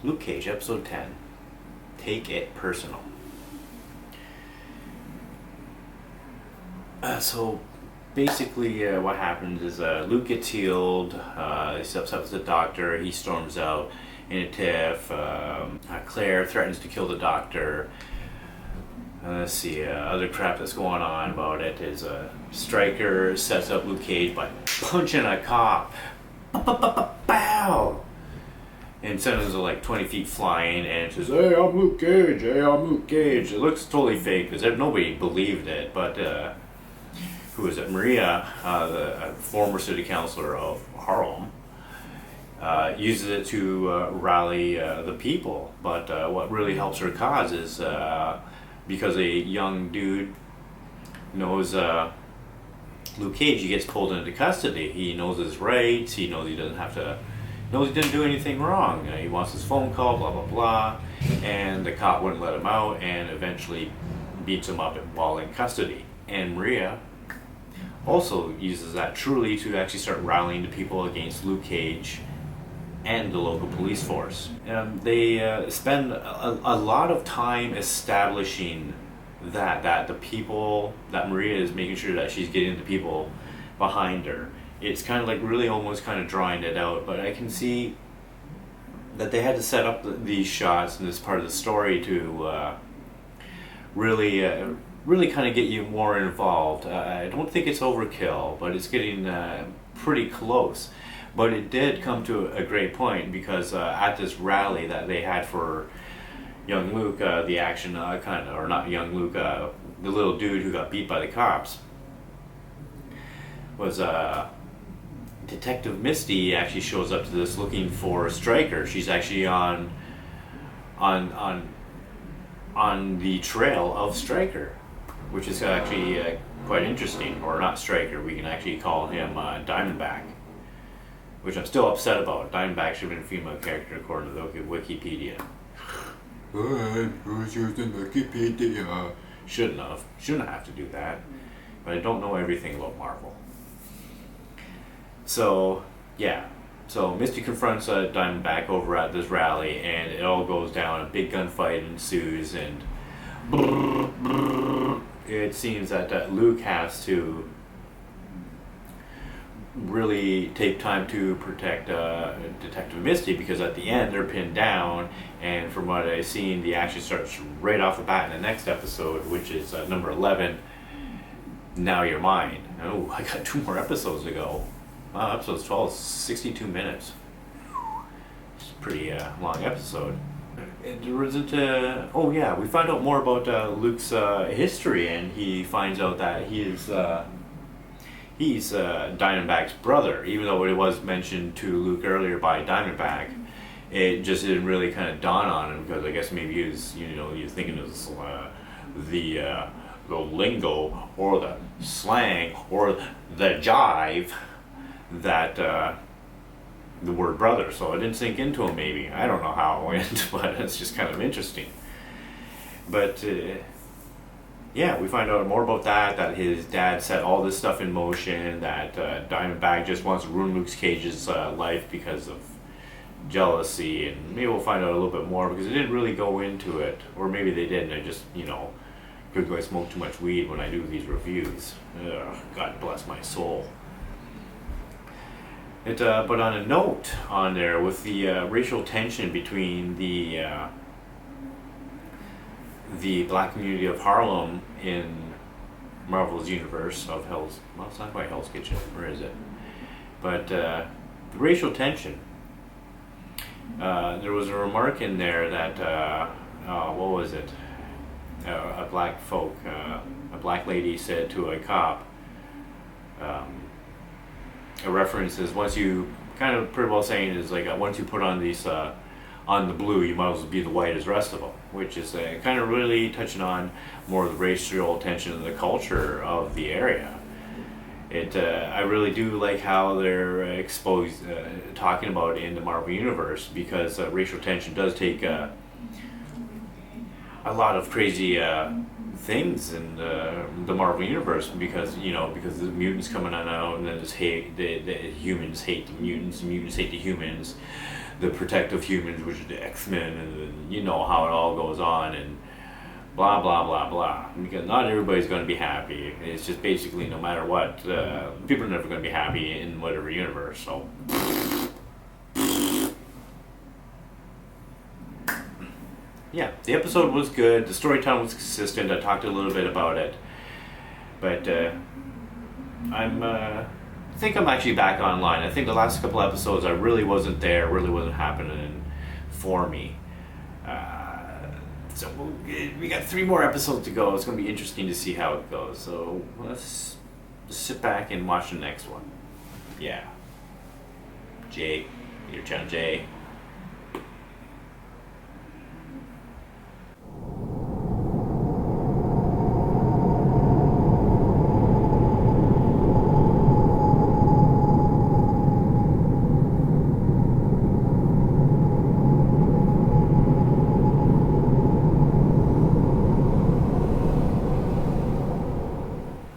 Luke Cage, episode 10. Take it personal. So basically what happens is Luke gets healed, he steps up to the doctor, he storms out in a tiff, Claire threatens to kill the doctor. Let's see, other crap that's going on about it is Stryker sets up Luke Cage by punching a cop. Bow! And sends him like 20 feet flying and says, "Hey, I'm Luke Cage, hey, I'm Luke Cage." It looks totally fake because nobody believed it, but who is it? Maria, the former city councilor of Harlem, uses it to rally the people. But what really helps her cause is because a young dude knows Luke Cage, he gets pulled into custody. He knows his rights. He knows he doesn't have to. Knows he didn't do anything wrong. He wants his phone call, blah blah blah, and the cop wouldn't let him out, and eventually beats him up while in custody. And Maria also uses that truly to actually start rallying the people against Luke Cage and the local police force. They spend a lot of time establishing that the people, that Maria is making sure that she's getting the people behind her. It's kind of like really almost kind of drawing it out, but I can see that they had to set up these shots in this part of the story to really kind of get you more involved. I don't think it's overkill, but it's getting pretty close. But it did come to a great point because at this rally that they had for young Luke, the action or not young Luke, the little dude who got beat by the cops, was Detective Misty actually shows up to this looking for Stryker. She's actually on the trail of Stryker, which is actually quite interesting. Or not Stryker, we can actually call him Diamondback, which I'm still upset about. Diamondback should have been a female character according to the Wikipedia. Who's using Wikipedia? Shouldn't have to do that. But I don't know everything about Marvel. So, yeah. So Misty confronts Diamondback over at this rally, and it all goes down. A big gunfight ensues, and it seems that Luke has to really take time to protect Detective Misty, because at the end they're pinned down, and from what I've seen, the action starts right off the bat in the next episode, which is number 11, Now You're Mine. Oh, I got 2 more episodes to go. Wow, episode 12 is 62 minutes. It's a pretty long episode. We find out more about Luke's history, and he finds out that he's Diamondback's brother, even though it was mentioned to Luke earlier by Diamondback. It just didn't really kind of dawn on him, because I guess maybe he was thinking of this, the lingo or the slang or the jive that the word brother, so it didn't sink into him. Maybe, I don't know how it went, but it's just kind of interesting. But we find out more about that his dad set all this stuff in motion, that Diamondback just wants to ruin Luke Cage's life because of jealousy, and maybe we'll find out a little bit more, because it didn't really go into it, or maybe they did, and I just, because I smoke too much weed when I do these reviews. Ugh, God bless my soul. But on a note on there, with the racial tension between the black community of Harlem in Marvel's universe of it's not quite Hell's Kitchen, where is it? But the racial tension, there was a remark in there that, what was it? A black lady said to a cop, a reference is, once you, kind of pretty well saying is like, once you put on these on the blue, you might as well be the white as the rest of them, which is kind of really touching on more of the racial tension in the culture of the area. I really do like how they're talking about it in the Marvel Universe, because racial tension does take a lot of crazy things in the Marvel universe because because the mutants coming on out and then just hate the humans hate the mutants hate the humans, the protective humans, which are the X-Men, and then you know how it all goes on and blah blah blah blah, because not everybody's going to be happy. It's just basically no matter what, people are never going to be happy in whatever universe. So yeah, the episode was good. The storytelling was consistent. I talked a little bit about it, but I think I'm actually back online. I think the last couple episodes I really wasn't there, really wasn't happening for me. So we got 3 more episodes to go. It's going to be interesting to see how it goes. So let's sit back and watch the next one. Yeah. Jay, your channel Jay.